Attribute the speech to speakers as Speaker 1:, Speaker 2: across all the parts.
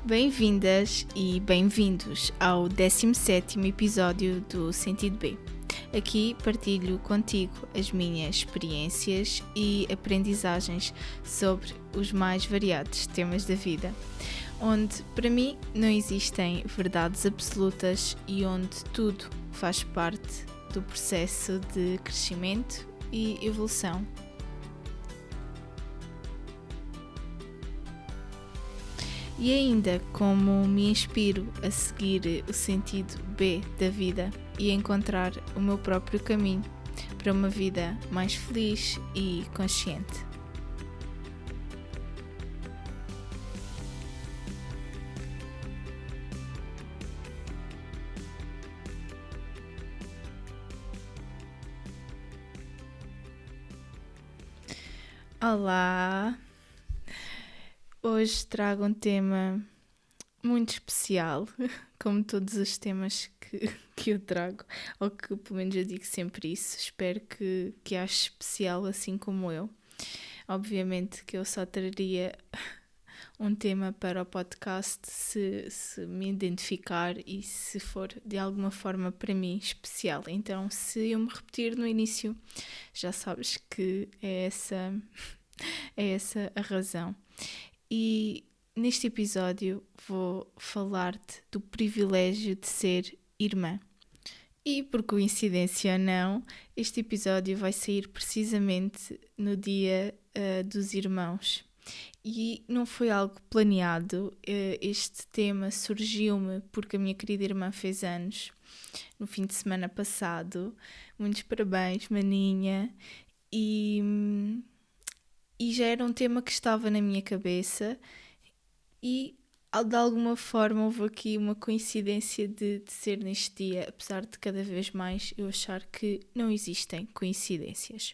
Speaker 1: Bem-vindas e bem-vindos ao 17º episódio do Sentido B. Aqui partilho contigo as minhas experiências e aprendizagens sobre os mais variados temas da vida, onde para mim não existem verdades absolutas e onde tudo faz parte do processo de crescimento e evolução. E ainda como me inspiro a seguir o sentido B da vida e a encontrar o meu próprio caminho para uma vida mais feliz e consciente. Olá! Hoje trago um tema muito especial, como todos os temas que eu trago, ou que pelo menos eu digo sempre isso. Espero que ache especial assim como eu. Obviamente que eu só traria um tema para o podcast se me identificar e se for de alguma forma para mim especial. Então, se eu me repetir no início, já sabes que é essa a razão. E neste episódio vou falar-te do privilégio de ser irmã. E por coincidência ou não, este episódio vai sair precisamente no Dia dos Irmãos. E não foi algo planeado, este tema surgiu-me porque a minha querida irmã fez anos no fim de semana passado. Muitos parabéns, maninha! E já era um tema que estava na minha cabeça e de alguma forma houve aqui uma coincidência de ser neste dia, apesar de cada vez mais eu achar que não existem coincidências.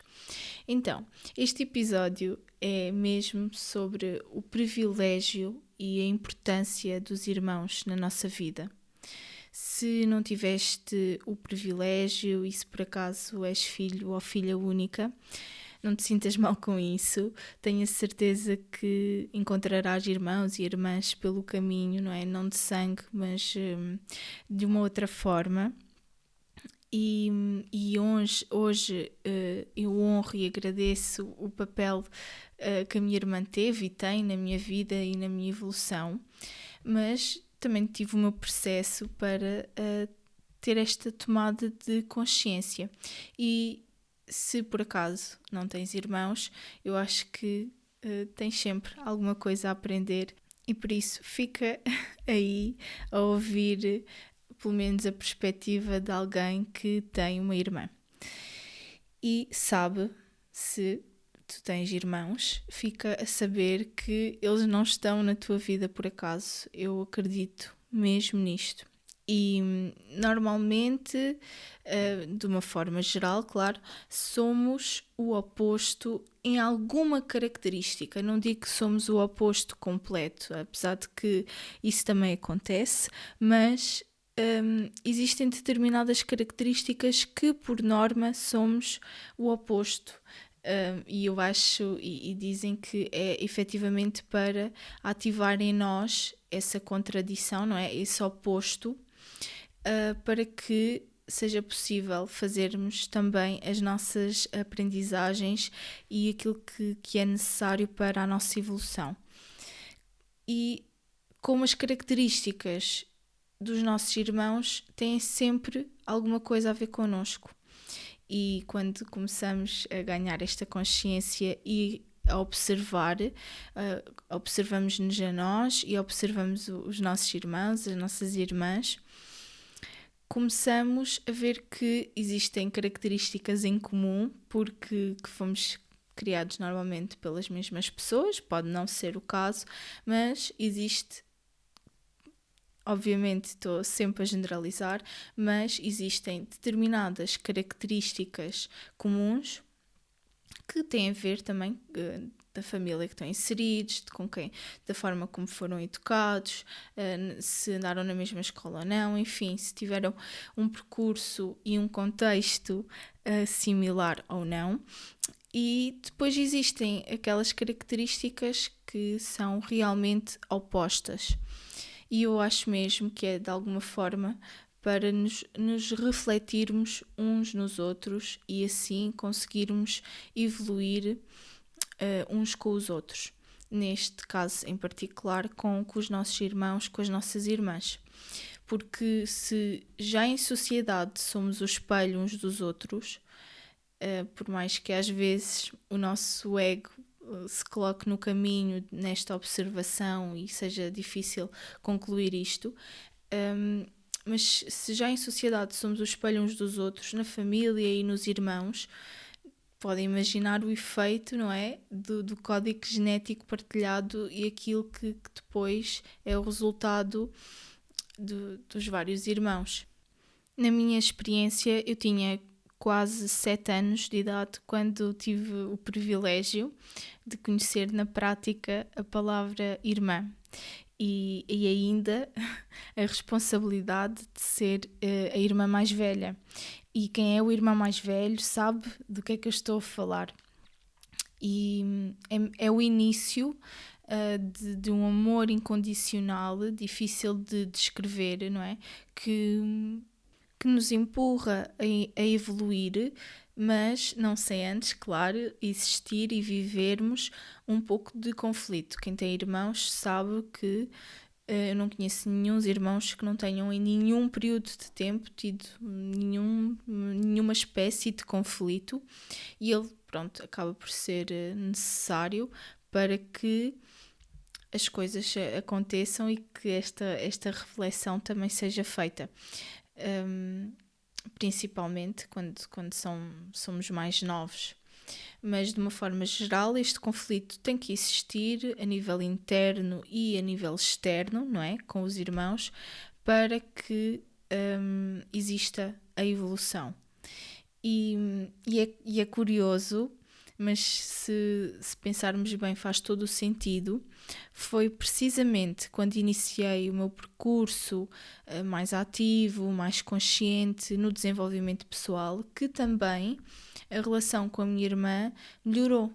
Speaker 1: Então, este episódio é mesmo sobre o privilégio e a importância dos irmãos na nossa vida. Se não tiveste o privilégio e se por acaso és filho ou filha única, não te sintas mal com isso, tenho a certeza que encontrarás irmãos e irmãs pelo caminho, não é? Não de sangue, mas de uma outra forma. E hoje eu honro e agradeço o papel que a minha irmã teve e tem na minha vida e na minha evolução, mas também tive o meu processo para ter esta tomada de consciência. E se por acaso não tens irmãos, eu acho que tens sempre alguma coisa a aprender e por isso fica aí a ouvir pelo menos a perspectiva de alguém que tem uma irmã. E sabe, se tu tens irmãos, fica a saber que eles não estão na tua vida por acaso. Eu acredito mesmo nisto. E normalmente, de uma forma geral, claro, somos o oposto em alguma característica. Não digo que somos o oposto completo, apesar de que isso também acontece, mas existem determinadas características que, por norma, somos o oposto. E eu acho, e dizem que é efetivamente para ativar em nós essa contradição, não é? Esse oposto, para que seja possível fazermos também as nossas aprendizagens e aquilo que é necessário para a nossa evolução. E como as características dos nossos irmãos têm sempre alguma coisa a ver connosco. E quando começamos a ganhar esta consciência e a observar, observamos-nos a nós e observamos os nossos irmãos, as nossas irmãs, começamos a ver que existem características em comum, porque que fomos criados normalmente pelas mesmas pessoas, pode não ser o caso, mas existe. Obviamente estou sempre a generalizar, mas existem determinadas características comuns que têm a ver também da família que estão inseridos, da forma como foram educados, se andaram na mesma escola ou não, enfim, se tiveram um percurso e um contexto similar ou não. E depois existem aquelas características que são realmente opostas. E eu acho mesmo que é de alguma forma para nos refletirmos uns nos outros e assim conseguirmos evoluir uns com os outros. Neste caso em particular com os nossos irmãos, com as nossas irmãs. Porque se já em sociedade somos o espelho uns dos outros, por mais que às vezes o nosso ego se coloque no caminho nesta observação e seja difícil concluir isto, mas se já em sociedade somos o espelho uns dos outros, na família e nos irmãos, podem imaginar o efeito, não é? Do código genético partilhado e aquilo que depois é o resultado dos vários irmãos. Na minha experiência, eu tinha quase 7 anos de idade quando tive o privilégio de conhecer na prática a palavra irmã e ainda a responsabilidade de ser a irmã mais velha. E quem é o irmão mais velho sabe do que é que eu estou a falar. E é o início de um amor incondicional, difícil de descrever, não é? Que nos empurra a evoluir, mas não sem antes, claro, existir e vivermos um pouco de conflito. Quem tem irmãos sabe que eu não conheço nenhum irmãos que não tenham em nenhum período de tempo tido nenhuma espécie de conflito e ele, pronto, acaba por ser necessário para que as coisas aconteçam e que esta reflexão também seja feita. Principalmente quando somos mais novos. Mas de uma forma geral este conflito tem que existir a nível interno e a nível externo, não é? Com os irmãos, para que exista a evolução. E é curioso, mas se pensarmos bem faz todo o sentido. Foi precisamente quando iniciei o meu percurso mais ativo, mais consciente no desenvolvimento pessoal, que também a relação com a minha irmã melhorou.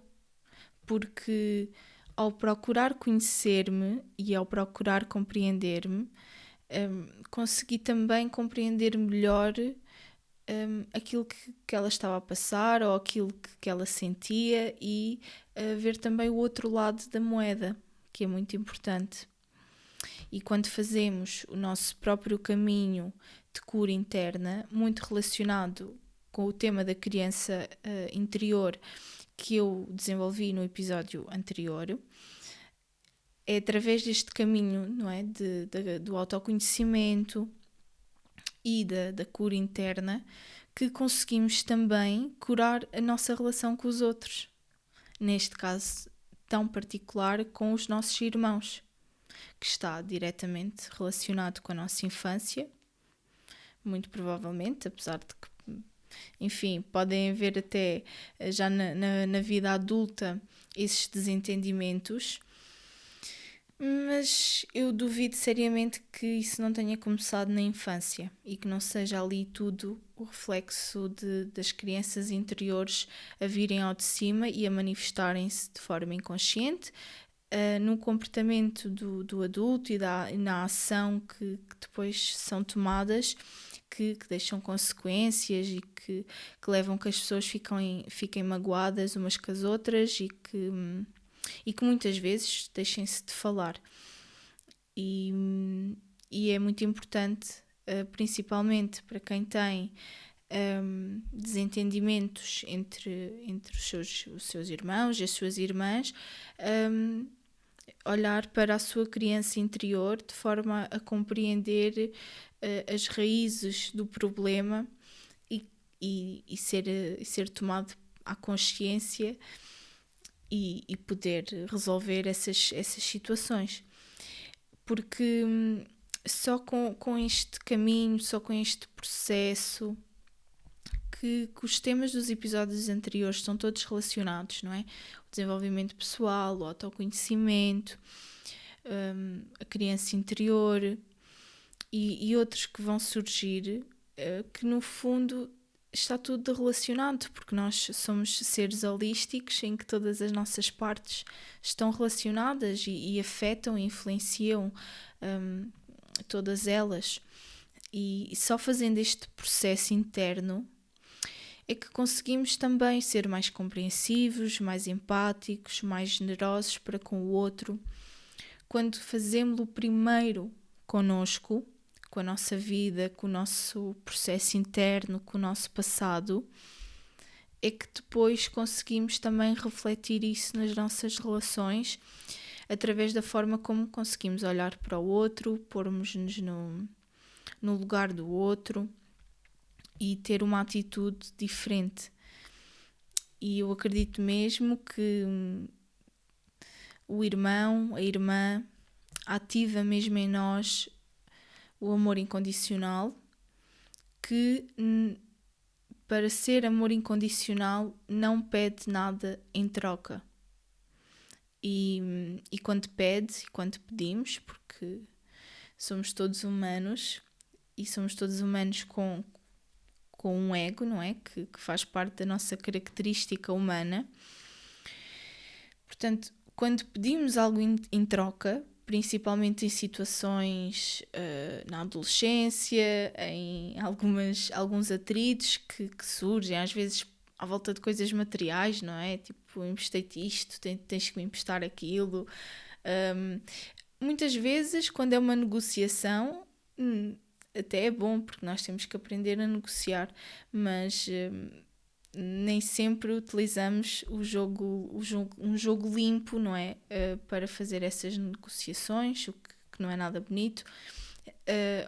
Speaker 1: Porque ao procurar conhecer-me e ao procurar compreender-me, consegui também compreender melhor aquilo que ela estava a passar ou aquilo que ela sentia e ver também o outro lado da moeda, que é muito importante. E quando fazemos o nosso próprio caminho de cura interna, muito relacionado com o tema da criança interior que eu desenvolvi no episódio anterior, é através deste caminho, não é? Do autoconhecimento e da cura interna que conseguimos também curar a nossa relação com os outros. Neste caso tão particular com os nossos irmãos, que está diretamente relacionado com a nossa infância, muito provavelmente, apesar de que, enfim, podem haver até já na vida adulta esses desentendimentos, mas eu duvido seriamente que isso não tenha começado na infância e que não seja ali tudo o reflexo das crianças interiores a virem ao de cima e a manifestarem-se de forma inconsciente no comportamento do adulto e na ação que depois são tomadas, que deixam consequências e que levam que as pessoas fiquem magoadas umas com as outras e que muitas vezes deixem-se de falar. E é muito importante, principalmente para quem tem desentendimentos entre os seus irmãos e as suas irmãs, olhar para a sua criança interior de forma a compreender as raízes do problema e ser tomado à consciência e poder resolver essas situações. Porque só com este caminho, só com este processo, que os temas dos episódios anteriores estão todos relacionados, não é? O desenvolvimento pessoal, o autoconhecimento, a criança interior e outros que vão surgir, que no fundo está tudo relacionado, porque nós somos seres holísticos em que todas as nossas partes estão relacionadas e afetam e influenciam todas elas. E só fazendo este processo interno é que conseguimos também ser mais compreensivos, mais empáticos, mais generosos para com o outro. Quando fazemos-lo primeiro connosco, com a nossa vida, com o nosso processo interno, com o nosso passado, é que depois conseguimos também refletir isso nas nossas relações, através da forma como conseguimos olhar para o outro, pormos-nos no lugar do outro e ter uma atitude diferente. E eu acredito mesmo que o irmão, a irmã, ativa mesmo em nós o amor incondicional, que para ser amor incondicional não pede nada em troca. E quando pedimos, porque somos todos humanos e somos todos humanos com um ego, não é? Que faz parte da nossa característica humana. Portanto, quando pedimos algo em troca, principalmente em situações na adolescência, em alguns atritos que surgem, às vezes à volta de coisas materiais, não é? Tipo, emprestei-te isto, tens que me emprestar aquilo. Muitas vezes, quando é uma negociação, até é bom, porque nós temos que aprender a negociar, mas nem sempre utilizamos um jogo limpo, não é? Para fazer essas negociações, o que não é nada bonito,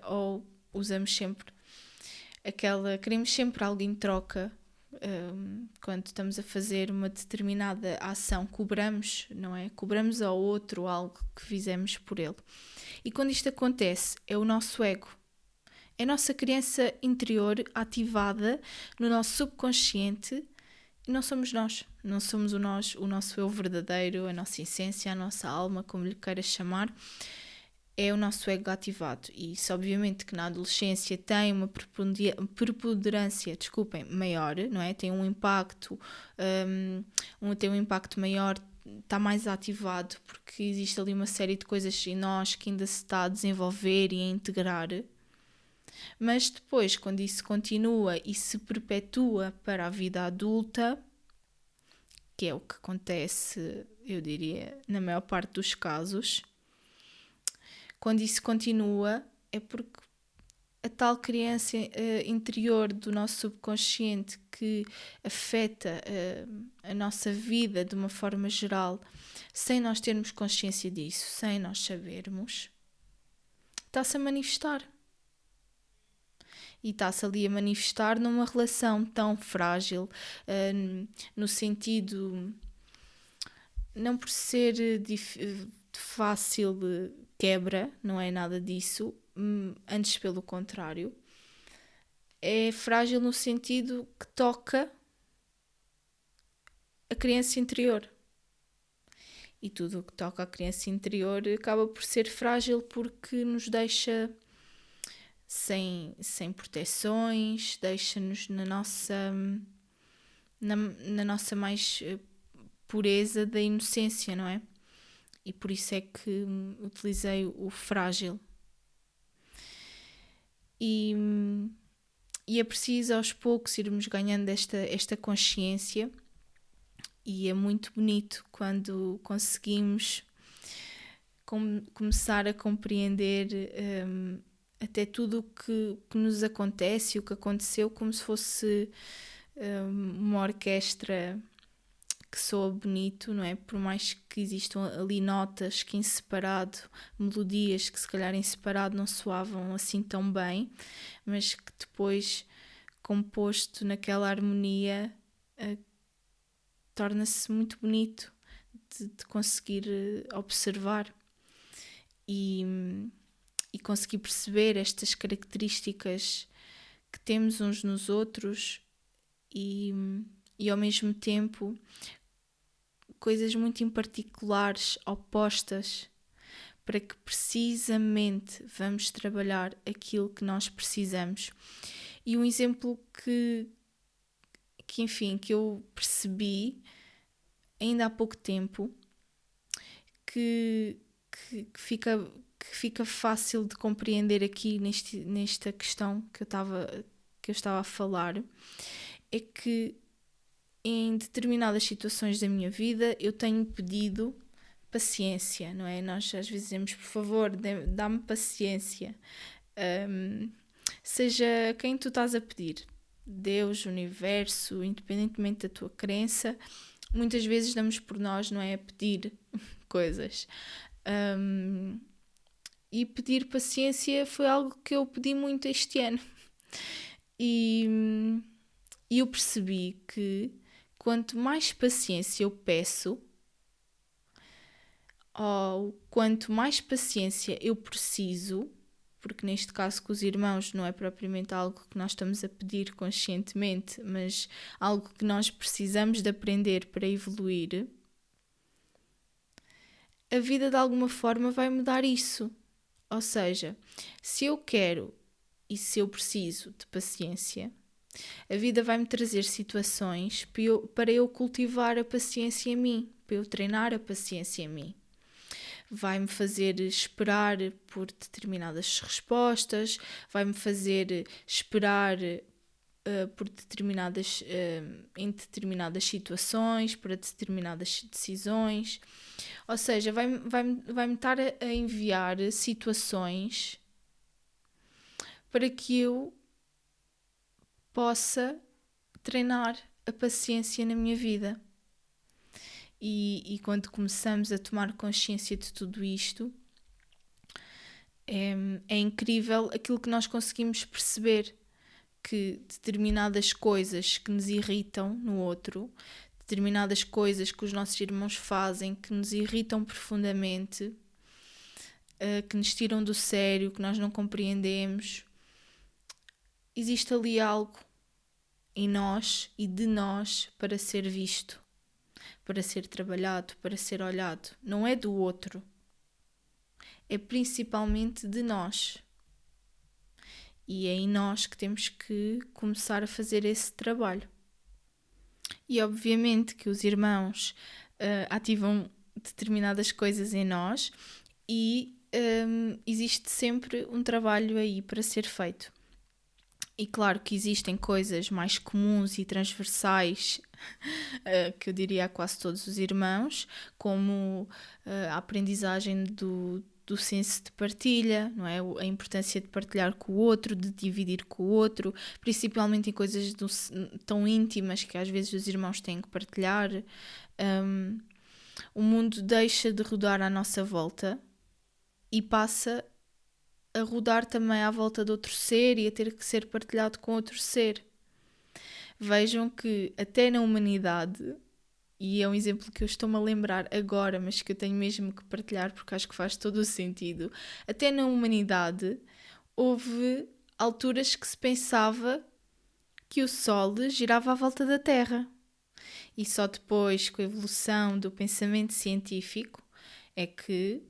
Speaker 1: ou usamos sempre queremos sempre algo em troca. Quando estamos a fazer uma determinada ação, cobramos, não é? Cobramos ao outro algo que fizemos por ele. E quando isto acontece, é o nosso ego. É a nossa criança interior ativada no nosso subconsciente e não somos nós. Não somos o nosso eu verdadeiro, a nossa essência, a nossa alma, como lhe queiras chamar. É o nosso ego ativado. E isso, obviamente, que na adolescência tem uma preponderância, maior, não é? Tem um impacto, tem um impacto maior, está mais ativado, porque existe ali uma série de coisas em nós que ainda se está a desenvolver e a integrar. Mas depois, quando isso continua e se perpetua para a vida adulta, que é o que acontece, eu diria, na maior parte dos casos, quando isso continua é porque a tal criança interior do nosso subconsciente que afeta a nossa vida de uma forma geral, sem nós termos consciência disso, sem nós sabermos, está-se a manifestar. E está-se ali a manifestar numa relação tão frágil, no sentido, não por ser de fácil quebra, não é nada disso, antes pelo contrário, é frágil no sentido que toca a criança interior. E tudo o que toca a criança interior acaba por ser frágil porque nos deixa sem proteções, deixa-nos na nossa mais pureza da inocência, não é? E por isso é que utilizei o frágil. E é preciso aos poucos irmos ganhando esta consciência, e é muito bonito quando conseguimos começar a compreender até tudo o que nos acontece e o que aconteceu como se fosse uma orquestra que soa bonito, não é? Por mais que existam ali notas que em separado, melodias que se calhar em separado não soavam assim tão bem, mas que depois, composto naquela harmonia, torna-se muito bonito de conseguir observar e conseguir perceber estas características que temos uns nos outros e ao mesmo tempo coisas muito em particulares, opostas, para que precisamente vamos trabalhar aquilo que nós precisamos. E um exemplo que que eu percebi ainda há pouco tempo que fica fácil de compreender aqui nesta questão que eu estava a falar, é que em determinadas situações da minha vida eu tenho pedido paciência, não é? Nós às vezes dizemos, por favor, dá-me paciência. Seja quem tu estás a pedir, Deus, universo, independentemente da tua crença, muitas vezes damos por nós, não é? A pedir coisas. E pedir paciência foi algo que eu pedi muito este ano. E eu percebi que quanto mais paciência eu peço, ou quanto mais paciência eu preciso, porque neste caso com os irmãos não é propriamente algo que nós estamos a pedir conscientemente, mas algo que nós precisamos de aprender para evoluir, a vida de alguma forma vai mudar isso. Ou seja, se eu quero e se eu preciso de paciência, a vida vai-me trazer situações para eu cultivar a paciência em mim, para eu treinar a paciência em mim. Vai-me fazer esperar por determinadas respostas, vai-me fazer esperar em determinadas situações, para determinadas decisões. Ou seja, vai-me estar a enviar situações para que eu possa treinar a paciência na minha vida. E quando começamos a tomar consciência de tudo isto, é incrível aquilo que nós conseguimos perceber, que determinadas coisas que nos irritam no outro, determinadas coisas que os nossos irmãos fazem que nos irritam profundamente, que nos tiram do sério, que nós não compreendemos, existe ali algo em nós e de nós para ser visto, para ser trabalhado, para ser olhado. Não é do outro, é principalmente de nós. E é em nós que temos que começar a fazer esse trabalho. E obviamente que os irmãos ativam determinadas coisas em nós e existe sempre um trabalho aí para ser feito. E claro que existem coisas mais comuns e transversais que eu diria a quase todos os irmãos, como a aprendizagem do senso de partilha, não é? A importância de partilhar com o outro, de dividir com o outro, principalmente em coisas tão íntimas que às vezes os irmãos têm que partilhar. O mundo deixa de rodar à nossa volta e passa a rodar também à volta de outro ser e a ter que ser partilhado com outro ser. Vejam que até na humanidade, e é um exemplo que eu estou-me a lembrar agora, mas que eu tenho mesmo que partilhar porque acho que faz todo o sentido, até na humanidade houve alturas que se pensava que o Sol girava à volta da Terra. E só depois, com a evolução do pensamento científico, é que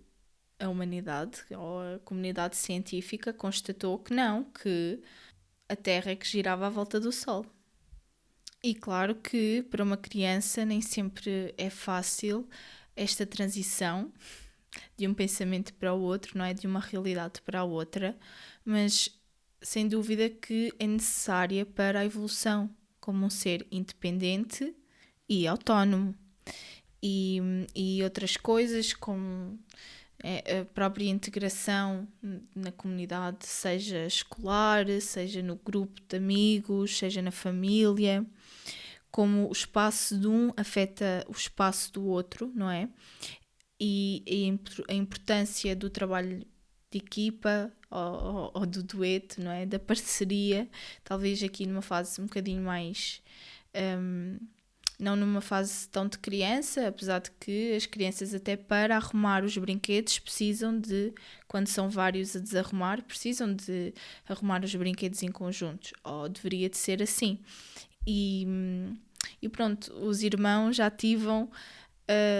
Speaker 1: a humanidade ou a comunidade científica constatou que não, que a Terra é que girava à volta do Sol. E claro que para uma criança nem sempre é fácil esta transição de um pensamento para o outro, não é? De uma realidade para a outra, mas sem dúvida que é necessária para a evolução como um ser independente e autónomo. E outras coisas como a própria integração na comunidade, seja escolar, seja no grupo de amigos, seja na família, como o espaço de um afeta o espaço do outro, não é? E a importância do trabalho de equipa ou do dueto, não é? Da parceria, talvez aqui numa fase um bocadinho mais... não numa fase tão de criança, apesar de que as crianças até para arrumar os brinquedos precisam de, quando são vários a desarrumar, precisam de arrumar os brinquedos em conjuntos, ou deveria de ser assim. E pronto, os irmãos já ativam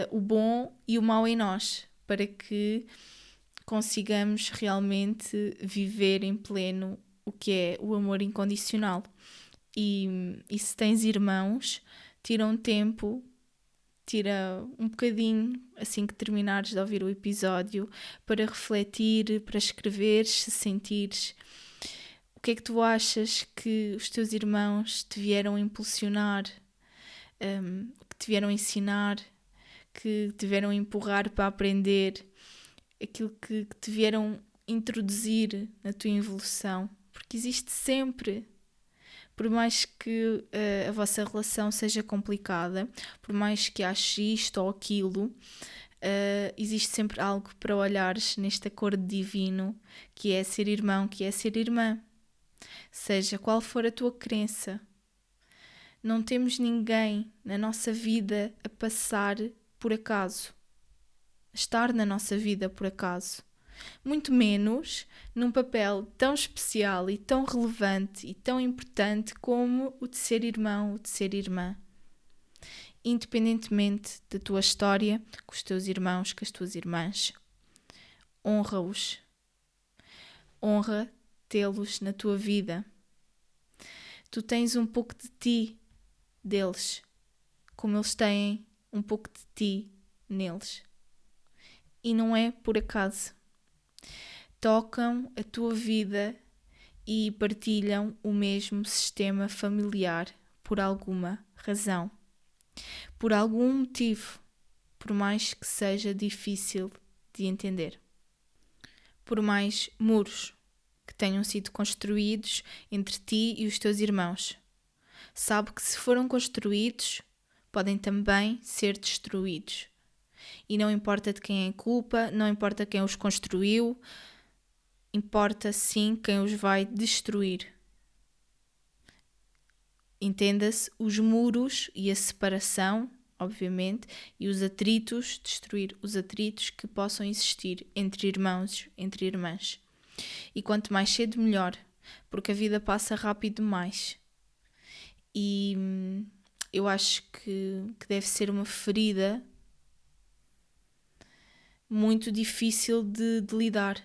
Speaker 1: o bom e o mau em nós, para que consigamos realmente viver em pleno o que é o amor incondicional. E se tens irmãos, tira um tempo, tira um bocadinho, assim que terminares de ouvir o episódio, para refletir, para escreveres, se sentires. O que é que tu achas que os teus irmãos te vieram impulsionar, que te vieram ensinar, que te vieram empurrar para aprender, aquilo que te vieram introduzir na tua evolução? Porque existe sempre, por mais que a vossa relação seja complicada, por mais que aches isto ou aquilo, existe sempre algo para olhares neste acordo divino, que é ser irmão, que é ser irmã. Seja qual for a tua crença, não temos ninguém na nossa vida a passar por acaso, a estar na nossa vida por acaso. Muito menos num papel tão especial e tão relevante e tão importante como o de ser irmão, o de ser irmã. Independentemente da tua história, com os teus irmãos, com as tuas irmãs, honra-os. Honra tê-los na tua vida. Tu tens um pouco de ti deles, como eles têm um pouco de ti neles. E não é por acaso. Tocam a tua vida e partilham o mesmo sistema familiar por alguma razão, por algum motivo, por mais que seja difícil de entender. Por mais muros que tenham sido construídos entre ti e os teus irmãos, sabe que se foram construídos, podem também ser destruídos. E não importa de quem é a culpa, não importa quem os construiu, importa sim quem os vai destruir. Entenda-se, os muros e a separação, obviamente, e os atritos, destruir os atritos que possam existir entre irmãos, entre irmãs. E quanto mais cedo, melhor, porque a vida passa rápido demais. E eu acho que deve ser uma ferida muito difícil de lidar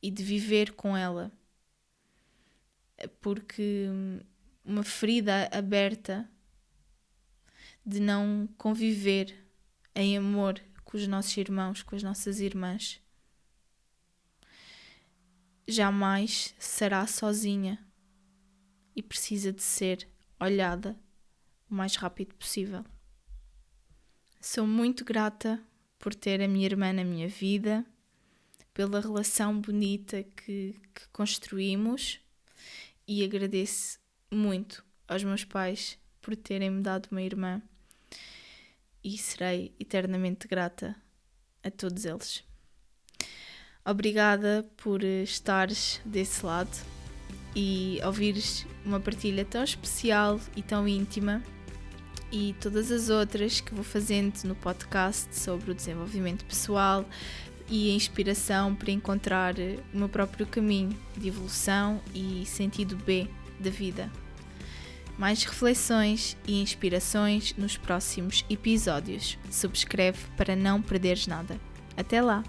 Speaker 1: e de viver com ela, porque uma ferida aberta de não conviver em amor com os nossos irmãos, com as nossas irmãs, jamais será sozinha e precisa de ser olhada o mais rápido possível. Sou muito grata por ter a minha irmã na minha vida, pela relação bonita que construímos, e agradeço muito aos meus pais por terem-me dado uma irmã e serei eternamente grata a todos eles. Obrigada por estares desse lado e ouvires uma partilha tão especial e tão íntima, e todas as outras que vou fazendo no podcast sobre o desenvolvimento pessoal e a inspiração para encontrar o meu próprio caminho de evolução e sentido B da vida. Mais reflexões e inspirações nos próximos episódios. Subscreve para não perderes nada. Até lá!